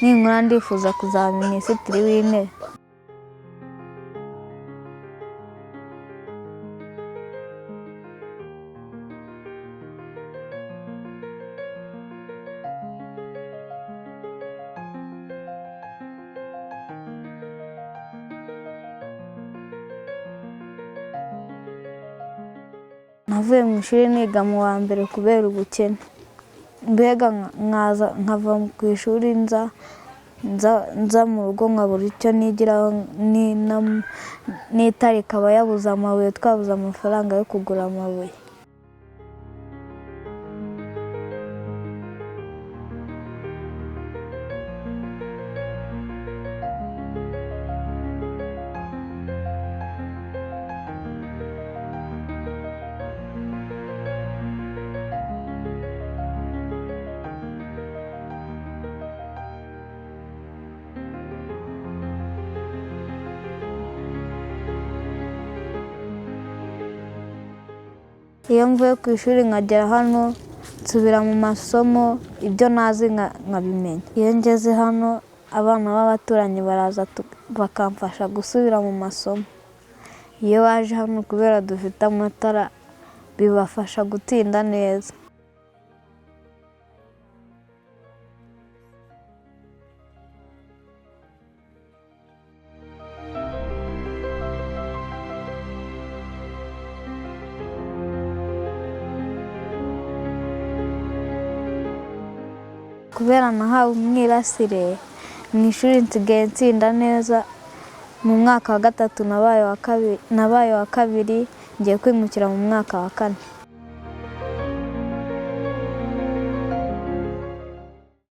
ninkura ndifuza kuzaba minisitiri w'intebe. Navuye mu ishuri niga mu wa mbere kubera ubukene, mbega nkava ku ishuri nza mu rugo nkabura icyo nigiraho, n'itara ikaba yabuze amabuye, twabuze amafaranga yo kugura amabuye. Iyo mvuye ku ishuri nkagera hano nsubira mu masomo, ibyo nazi nkabimenya. Iyo ngeze hano abana b'abaturanyi baraza bakamfasha gusubira mu masomo. Iyo waje hano kubera dufite amatara bibafasha gutinda neza. Kubera nahawe umwirasire mu ishuri nsigaye nsinda neza. Mu mwaka wa gatatu nabaye wa kabiri, ngiye kwimukira mu mwaka wa kane.